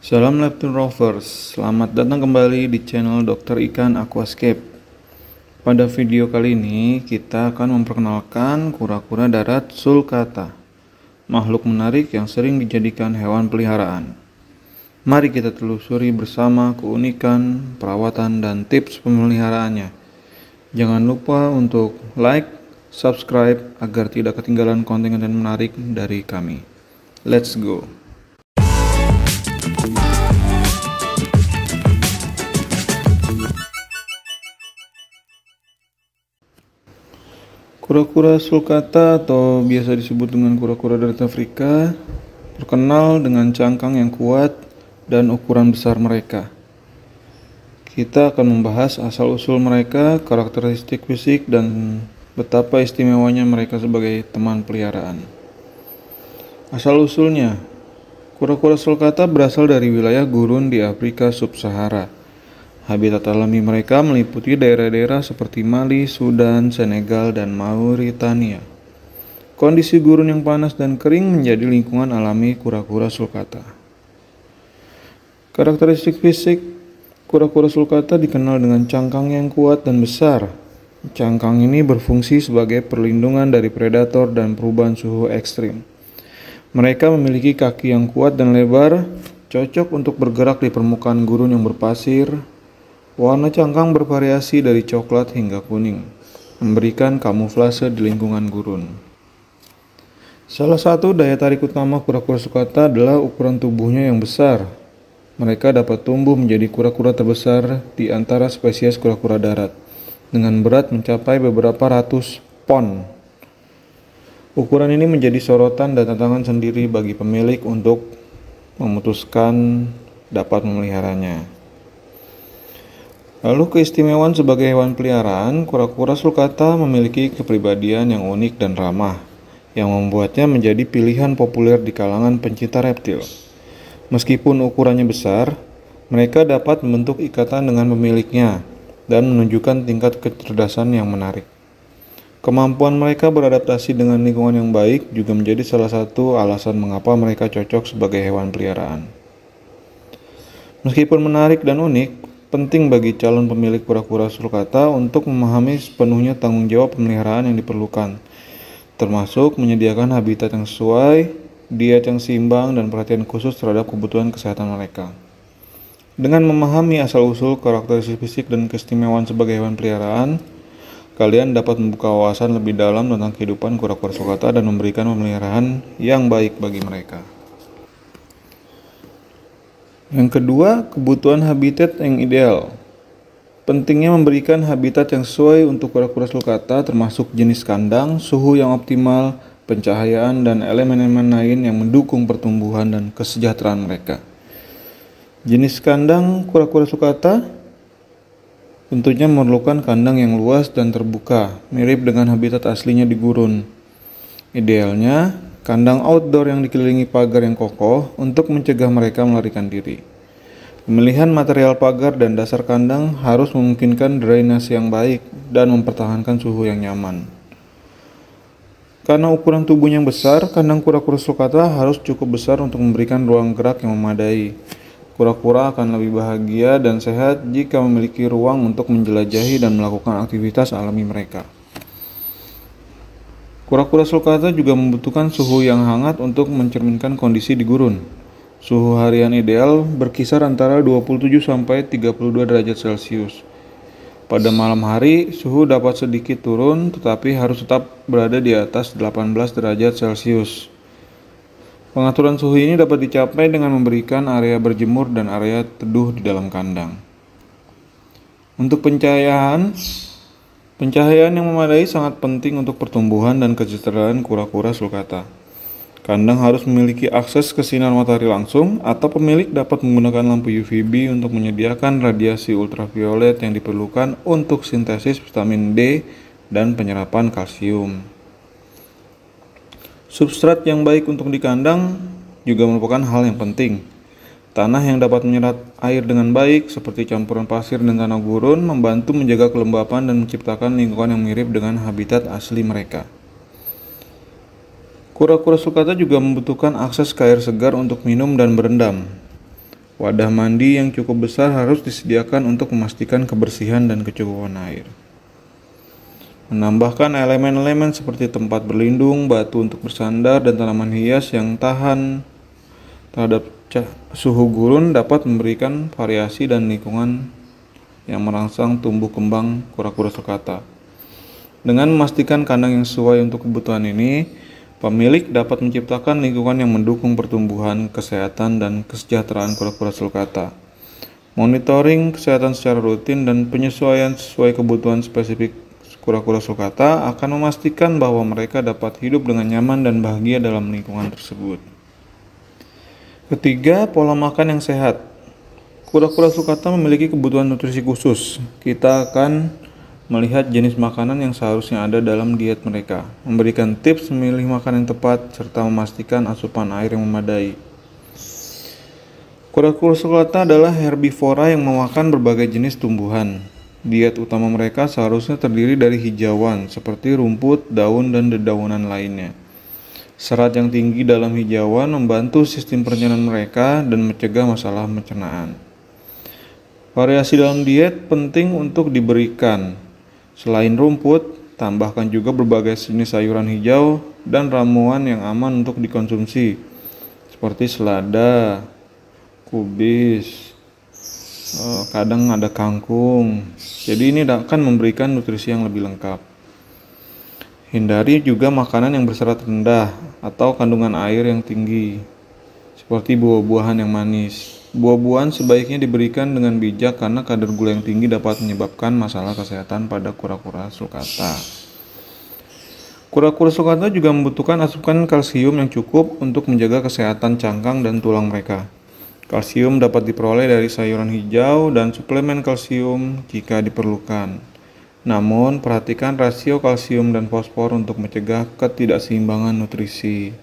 Salam Neptune Rovers, selamat datang kembali di channel Dr. Ikan Aquascape. Pada video kali ini kita akan memperkenalkan kura-kura darat sulcata, makhluk menarik yang sering dijadikan hewan peliharaan. Mari kita telusuri bersama keunikan, perawatan, dan tips pemeliharaannya. Jangan lupa untuk like, subscribe agar tidak ketinggalan konten-konten menarik dari kami. Let's go! Kura-kura sulcata atau biasa disebut dengan kura-kura darat Afrika terkenal dengan cangkang yang kuat dan ukuran besar mereka. Kita akan membahas asal-usul mereka, karakteristik fisik, dan betapa istimewanya mereka sebagai teman peliharaan. Asal-usulnya, kura-kura sulcata berasal dari wilayah gurun di Afrika Sub-Sahara. Habitat alami mereka meliputi daerah-daerah seperti Mali, Sudan, Senegal, dan Mauritania. Kondisi gurun yang panas dan kering menjadi lingkungan alami kura-kura sulcata. Karakteristik fisik kura-kura sulcata dikenal dengan cangkang yang kuat dan besar. Cangkang ini berfungsi sebagai perlindungan dari predator dan perubahan suhu ekstrim. Mereka memiliki kaki yang kuat dan lebar, cocok untuk bergerak di permukaan gurun yang berpasir. Warna cangkang bervariasi dari coklat hingga kuning, memberikan kamuflase di lingkungan gurun. Salah satu daya tarik utama kura-kura sulcata adalah ukuran tubuhnya yang besar. Mereka dapat tumbuh menjadi kura-kura terbesar di antara spesies kura-kura darat, dengan berat mencapai beberapa ratus pon. Ukuran ini menjadi sorotan dan tantangan sendiri bagi pemilik untuk memutuskan dapat memeliharanya. Lalu keistimewaan sebagai hewan peliharaan, kura-kura sulcata memiliki kepribadian yang unik dan ramah, yang membuatnya menjadi pilihan populer di kalangan pencinta reptil. Meskipun ukurannya besar, mereka dapat membentuk ikatan dengan pemiliknya dan menunjukkan tingkat kecerdasan yang menarik. Kemampuan mereka beradaptasi dengan lingkungan yang baik juga menjadi salah satu alasan mengapa mereka cocok sebagai hewan peliharaan. Meskipun menarik dan unik, penting bagi calon pemilik kura-kura sulcata untuk memahami sepenuhnya tanggung jawab pemeliharaan yang diperlukan, termasuk menyediakan habitat yang sesuai, diet yang seimbang, dan perhatian khusus terhadap kebutuhan kesehatan mereka. Dengan memahami asal-usul, karakteristik fisik, dan keistimewaan sebagai hewan peliharaan, kalian dapat membuka wawasan lebih dalam tentang kehidupan kura-kura sulcata dan memberikan pemeliharaan yang baik bagi mereka. Yang kedua, kebutuhan habitat yang ideal. Pentingnya memberikan habitat yang sesuai untuk kura-kura sulcata, termasuk jenis kandang, suhu yang optimal, pencahayaan, dan elemen-elemen lain yang mendukung pertumbuhan dan kesejahteraan mereka. Jenis kandang kura-kura sulcata tentunya memerlukan kandang yang luas dan terbuka, mirip dengan habitat aslinya di gurun. Idealnya, kandang outdoor yang dikelilingi pagar yang kokoh untuk mencegah mereka melarikan diri. Pemilihan material pagar dan dasar kandang harus memungkinkan drainase yang baik dan mempertahankan suhu yang nyaman. Karena ukuran tubuhnya yang besar, kandang kura-kura sulcata harus cukup besar untuk memberikan ruang gerak yang memadai. Kura-kura akan lebih bahagia dan sehat jika memiliki ruang untuk menjelajahi dan melakukan aktivitas alami mereka. Kura-kura sulcata juga membutuhkan suhu yang hangat untuk mencerminkan kondisi di gurun. Suhu harian ideal berkisar antara 27 sampai 32 derajat Celcius. Pada malam hari, suhu dapat sedikit turun tetapi harus tetap berada di atas 18 derajat Celcius. Pengaturan suhu ini dapat dicapai dengan memberikan area berjemur dan area teduh di dalam kandang. Untuk pencahayaan yang memadai sangat penting untuk pertumbuhan dan kesejahteraan kura-kura sulcata. Kandang harus memiliki akses ke sinar matahari langsung, atau pemilik dapat menggunakan lampu UVB untuk menyediakan radiasi ultraviolet yang diperlukan untuk sintesis vitamin D dan penyerapan kalsium. Substrat yang baik untuk di kandang juga merupakan hal yang penting. Tanah yang dapat menyerap air dengan baik, seperti campuran pasir dan tanah gurun, membantu menjaga kelembapan dan menciptakan lingkungan yang mirip dengan habitat asli mereka. Kura-kura sulcata juga membutuhkan akses ke air segar untuk minum dan berendam. Wadah mandi yang cukup besar harus disediakan untuk memastikan kebersihan dan kecukupan air. Menambahkan elemen-elemen seperti tempat berlindung, batu untuk bersandar, dan tanaman hias yang tahan terhadap suhu gurun dapat memberikan variasi dan lingkungan yang merangsang tumbuh kembang kura-kura sulcata. Dengan memastikan kandang yang sesuai untuk kebutuhan ini, pemilik dapat menciptakan lingkungan yang mendukung pertumbuhan, kesehatan, dan kesejahteraan kura-kura sulcata. Monitoring kesehatan secara rutin dan penyesuaian sesuai kebutuhan spesifik kura-kura sulcata akan memastikan bahwa mereka dapat hidup dengan nyaman dan bahagia dalam lingkungan tersebut. Ketiga, pola makan yang sehat. Kura-kura sulcata memiliki kebutuhan nutrisi khusus. Kita akan melihat jenis makanan yang seharusnya ada dalam diet mereka, memberikan tips memilih makanan yang tepat, serta memastikan asupan air yang memadai. Kura-kura sulcata adalah herbivora yang memakan berbagai jenis tumbuhan. Diet utama mereka seharusnya terdiri dari hijauan seperti rumput, daun, dan dedaunan lainnya. Serat yang tinggi dalam hijauan membantu sistem pencernaan mereka dan mencegah masalah pencernaan. Variasi dalam diet penting untuk diberikan. Selain rumput, tambahkan juga berbagai jenis sayuran hijau dan ramuan yang aman untuk dikonsumsi, seperti selada, kubis, kadang ada kangkung. Jadi ini akan memberikan nutrisi yang lebih lengkap. Hindari juga makanan yang berserat rendah atau kandungan air yang tinggi, seperti buah-buahan yang manis. Buah-buahan sebaiknya diberikan dengan bijak karena kadar gula yang tinggi dapat menyebabkan masalah kesehatan pada kura-kura sulcata. Kura-kura sulcata juga membutuhkan asupan kalsium yang cukup untuk menjaga kesehatan cangkang dan tulang mereka. Kalsium dapat diperoleh dari sayuran hijau dan suplemen kalsium jika diperlukan. Namun, perhatikan rasio kalsium dan fosfor untuk mencegah ketidakseimbangan nutrisi.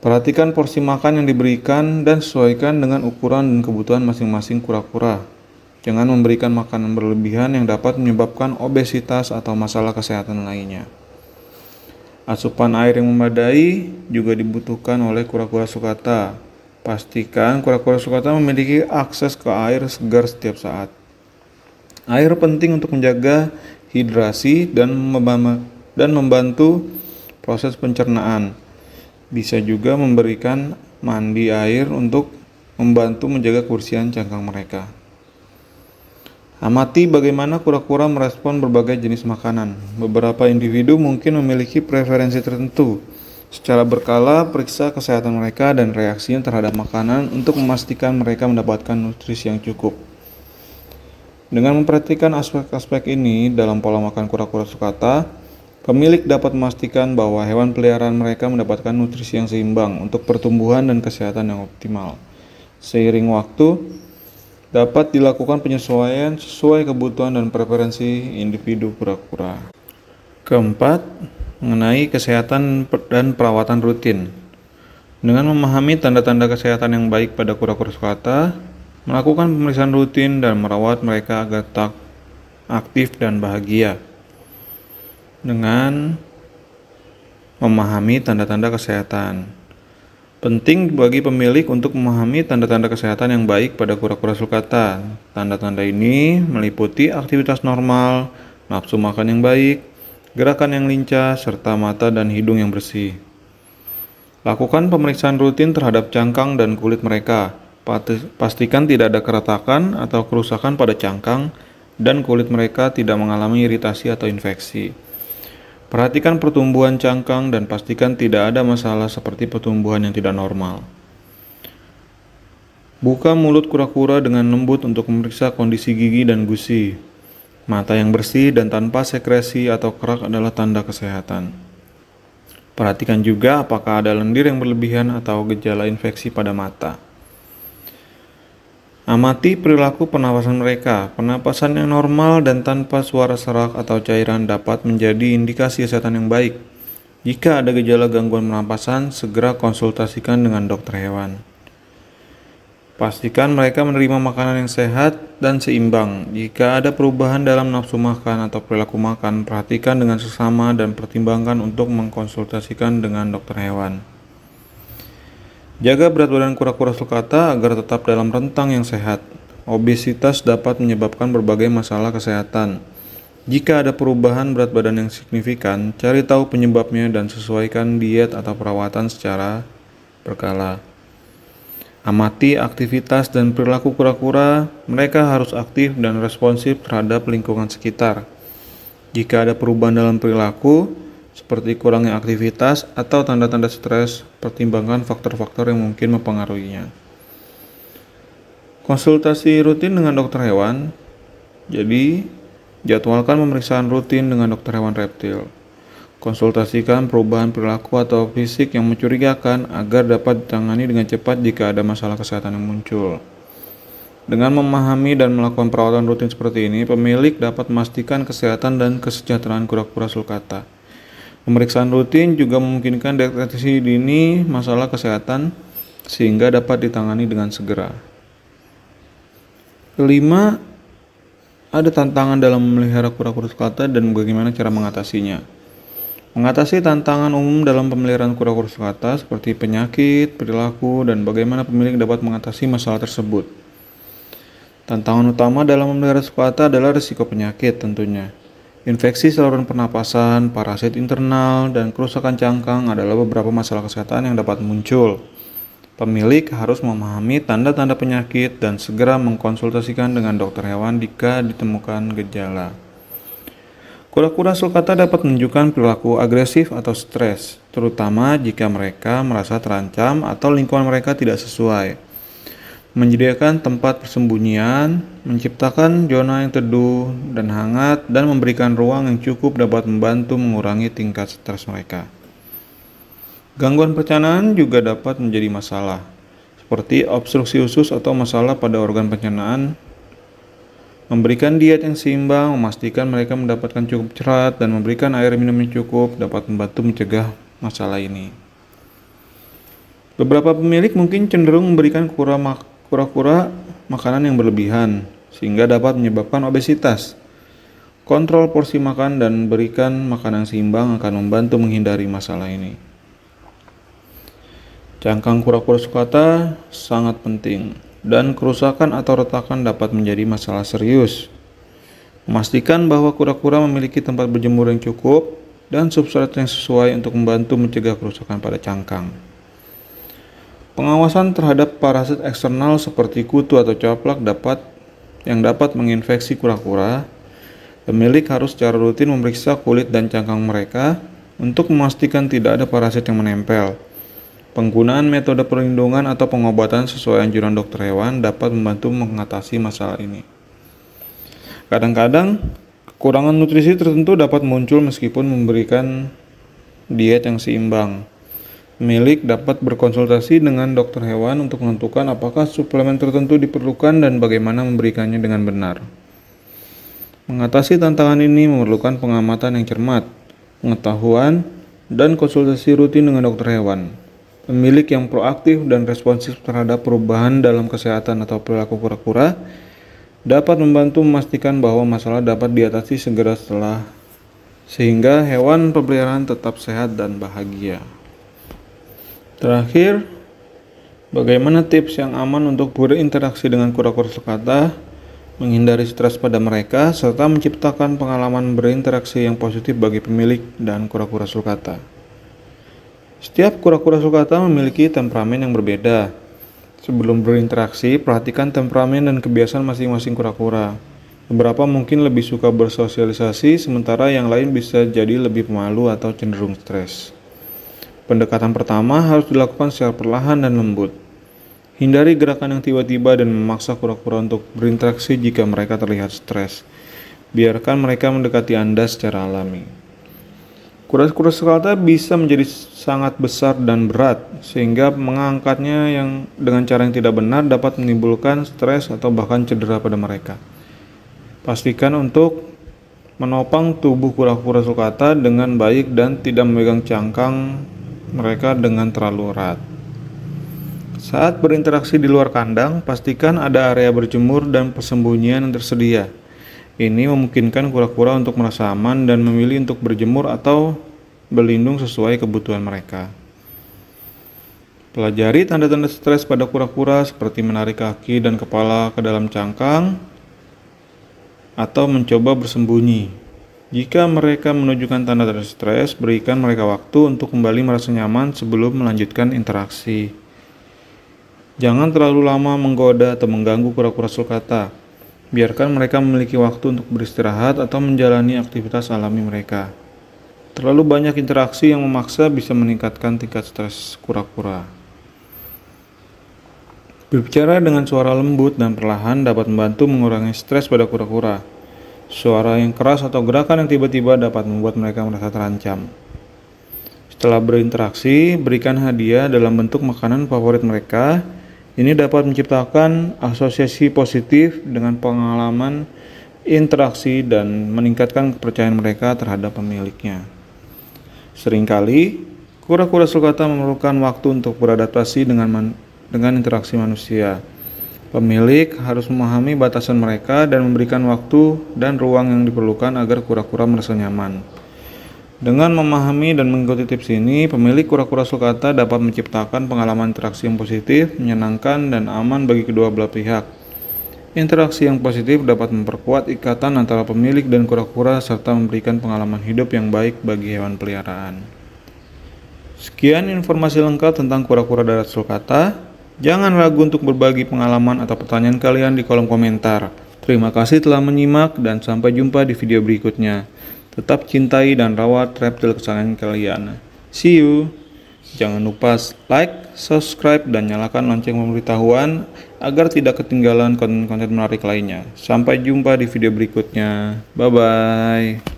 Perhatikan porsi makan yang diberikan dan sesuaikan dengan ukuran dan kebutuhan masing-masing kura-kura. Jangan memberikan makanan berlebihan yang dapat menyebabkan obesitas atau masalah kesehatan lainnya. Asupan air yang memadai juga dibutuhkan oleh kura-kura sulcata. Pastikan kura-kura sulcata memiliki akses ke air segar setiap saat. Air penting untuk menjaga hidrasi dan membantu proses pencernaan. Bisa juga memberikan mandi air untuk membantu menjaga kebersihan cangkang mereka. Amati bagaimana kura-kura merespon berbagai jenis makanan. Beberapa individu mungkin memiliki preferensi tertentu. Secara berkala, periksa kesehatan mereka dan reaksinya terhadap makanan untuk memastikan mereka mendapatkan nutrisi yang cukup. Dengan memperhatikan aspek-aspek ini dalam pola makan kura-kura sulcata, pemilik dapat memastikan bahwa hewan peliharaan mereka mendapatkan nutrisi yang seimbang untuk pertumbuhan dan kesehatan yang optimal. Seiring waktu, dapat dilakukan penyesuaian sesuai kebutuhan dan preferensi individu kura-kura. Keempat, mengenai kesehatan dan perawatan rutin. Dengan memahami tanda-tanda kesehatan yang baik pada kura-kura sulcata, melakukan pemeriksaan rutin dan merawat mereka agar tetap aktif dan bahagia. Dengan memahami tanda-tanda kesehatan, penting bagi pemilik untuk memahami tanda-tanda kesehatan yang baik pada kura-kura sulcata. Tanda-tanda ini meliputi aktivitas normal, nafsu makan yang baik, gerakan yang lincah, serta mata dan hidung yang bersih. Lakukan pemeriksaan rutin terhadap cangkang dan kulit mereka. Pastikan tidak ada keretakan atau kerusakan pada cangkang dan kulit mereka tidak mengalami iritasi atau infeksi. Perhatikan pertumbuhan cangkang dan pastikan tidak ada masalah seperti pertumbuhan yang tidak normal. Buka mulut kura-kura dengan lembut untuk memeriksa kondisi gigi dan gusi. Mata yang bersih dan tanpa sekresi atau kerak adalah tanda kesehatan. Perhatikan juga apakah ada lendir yang berlebihan atau gejala infeksi pada mata. Amati perilaku pernapasan mereka. Pernapasan yang normal dan tanpa suara serak atau cairan dapat menjadi indikasi kesehatan yang baik. Jika ada gejala gangguan pernapasan, segera konsultasikan dengan dokter hewan. Pastikan mereka menerima makanan yang sehat dan seimbang. Jika ada perubahan dalam nafsu makan atau perilaku makan, perhatikan dengan seksama dan pertimbangkan untuk mengkonsultasikan dengan dokter hewan. Jaga berat badan kura-kura sulcata agar tetap dalam rentang yang sehat. Obesitas dapat menyebabkan berbagai masalah kesehatan. Jika ada perubahan berat badan yang signifikan, cari tahu penyebabnya dan sesuaikan diet atau perawatan secara berkala. Amati aktivitas dan perilaku kura-kura, mereka harus aktif dan responsif terhadap lingkungan sekitar. Jika ada perubahan dalam perilaku, seperti kurangnya aktivitas atau tanda-tanda stres, pertimbangkan faktor-faktor yang mungkin mempengaruhinya. Konsultasi rutin dengan dokter hewan. Jadi, jadwalkan pemeriksaan rutin dengan dokter hewan reptil. Konsultasikan perubahan perilaku atau fisik yang mencurigakan agar dapat ditangani dengan cepat jika ada masalah kesehatan yang muncul. Dengan memahami dan melakukan perawatan rutin seperti ini, pemilik dapat memastikan kesehatan dan kesejahteraan kura-kura sulcata. Pemeriksaan rutin juga memungkinkan deteksi dini masalah kesehatan sehingga dapat ditangani dengan segera. Kelima, ada tantangan dalam memelihara kura-kura sulcata dan bagaimana cara mengatasinya. Mengatasi tantangan umum dalam pemeliharaan kura-kura sulcata seperti penyakit, perilaku, dan bagaimana pemilik dapat mengatasi masalah tersebut. Tantangan utama dalam memelihara sulcata adalah risiko penyakit tentunya. Infeksi saluran pernapasan, parasit internal, dan kerusakan cangkang adalah beberapa masalah kesehatan yang dapat muncul. Pemilik harus memahami tanda-tanda penyakit dan segera mengkonsultasikan dengan dokter hewan jika ditemukan gejala. Kura-kura sulcata dapat menunjukkan perilaku agresif atau stres, terutama jika mereka merasa terancam atau lingkungan mereka tidak sesuai. Menyediakan tempat persembunyian, menciptakan zona yang teduh dan hangat, dan memberikan ruang yang cukup dapat membantu mengurangi tingkat stres mereka. Gangguan pencernaan juga dapat menjadi masalah, seperti obstruksi usus atau masalah pada organ pencernaan. Memberikan diet yang seimbang, memastikan mereka mendapatkan cukup serat, dan memberikan air minum yang cukup dapat membantu mencegah masalah ini. Beberapa pemilik mungkin cenderung memberikan kura-kura makanan yang berlebihan, sehingga dapat menyebabkan obesitas. Kontrol porsi makan dan berikan makanan yang seimbang akan membantu menghindari masalah ini. Cangkang kura-kura sulcata sangat penting, dan kerusakan atau retakan dapat menjadi masalah serius. Memastikan bahwa kura-kura memiliki tempat berjemur yang cukup dan substrat yang sesuai untuk membantu mencegah kerusakan pada cangkang. Pengawasan terhadap parasit eksternal seperti kutu atau caplak yang dapat menginfeksi kura-kura. Pemilik harus secara rutin memeriksa kulit dan cangkang mereka untuk memastikan tidak ada parasit yang menempel. Penggunaan metode perlindungan atau pengobatan sesuai anjuran dokter hewan dapat membantu mengatasi masalah ini. Kadang-kadang, kekurangan nutrisi tertentu dapat muncul meskipun memberikan diet yang seimbang. Pemilik dapat berkonsultasi dengan dokter hewan untuk menentukan apakah suplemen tertentu diperlukan dan bagaimana memberikannya dengan benar. Mengatasi tantangan ini memerlukan pengamatan yang cermat, pengetahuan, dan konsultasi rutin dengan dokter hewan. Pemilik yang proaktif dan responsif terhadap perubahan dalam kesehatan atau perilaku kura-kura dapat membantu memastikan bahwa masalah dapat diatasi segera sehingga hewan peliharaan tetap sehat dan bahagia. Terakhir, bagaimana tips yang aman untuk berinteraksi dengan kura-kura sulcata, menghindari stres pada mereka, serta menciptakan pengalaman berinteraksi yang positif bagi pemilik dan kura-kura sulcata. Setiap kura-kura sulcata memiliki temperamen yang berbeda. Sebelum berinteraksi, perhatikan temperamen dan kebiasaan masing-masing kura-kura. Beberapa mungkin lebih suka bersosialisasi, sementara yang lain bisa jadi lebih pemalu atau cenderung stres. Pendekatan pertama harus dilakukan secara perlahan dan lembut. Hindari gerakan yang tiba-tiba dan memaksa kura-kura untuk berinteraksi jika mereka terlihat stres. Biarkan mereka mendekati Anda secara alami. Kura-kura sulcata bisa menjadi sangat besar dan berat, sehingga mengangkatnya dengan cara yang tidak benar dapat menimbulkan stres atau bahkan cedera pada mereka. Pastikan untuk menopang tubuh kura-kura sulcata dengan baik dan tidak memegang cangkang mereka dengan terlalu erat. Saat berinteraksi di luar kandang, pastikan ada area berjemur dan persembunyian yang tersedia. Ini memungkinkan kura-kura untuk merasa aman dan memilih untuk berjemur atau berlindung sesuai kebutuhan mereka. Pelajari tanda-tanda stres pada kura-kura seperti menarik kaki dan kepala ke dalam cangkang atau mencoba bersembunyi. Jika mereka menunjukkan tanda-tanda stres, berikan mereka waktu untuk kembali merasa nyaman sebelum melanjutkan interaksi. Jangan terlalu lama menggoda atau mengganggu kura-kura sulcata. Biarkan mereka memiliki waktu untuk beristirahat atau menjalani aktivitas alami mereka. Terlalu banyak interaksi yang memaksa bisa meningkatkan tingkat stres kura-kura. Berbicara dengan suara lembut dan perlahan dapat membantu mengurangi stres pada kura-kura. Suara yang keras atau gerakan yang tiba-tiba dapat membuat mereka merasa terancam. Setelah berinteraksi, berikan hadiah dalam bentuk makanan favorit mereka. Ini dapat menciptakan asosiasi positif dengan pengalaman interaksi dan meningkatkan kepercayaan mereka terhadap pemiliknya. Seringkali, kura-kura sulcata memerlukan waktu untuk beradaptasi dengan interaksi manusia. Pemilik harus memahami batasan mereka dan memberikan waktu dan ruang yang diperlukan agar kura-kura merasa nyaman. Dengan memahami dan mengikuti tips ini, pemilik kura-kura sulcata dapat menciptakan pengalaman interaksi yang positif, menyenangkan, dan aman bagi kedua belah pihak. Interaksi yang positif dapat memperkuat ikatan antara pemilik dan kura-kura serta memberikan pengalaman hidup yang baik bagi hewan peliharaan. Sekian informasi lengkap tentang kura-kura darat sulcata. Jangan ragu untuk berbagi pengalaman atau pertanyaan kalian di kolom komentar. Terima kasih telah menyimak dan sampai jumpa di video berikutnya. Tetap cintai dan rawat reptil kesayangan kalian. See you. Jangan lupa like, subscribe, dan nyalakan lonceng pemberitahuan agar tidak ketinggalan konten-konten menarik lainnya. Sampai jumpa di video berikutnya. Bye-bye.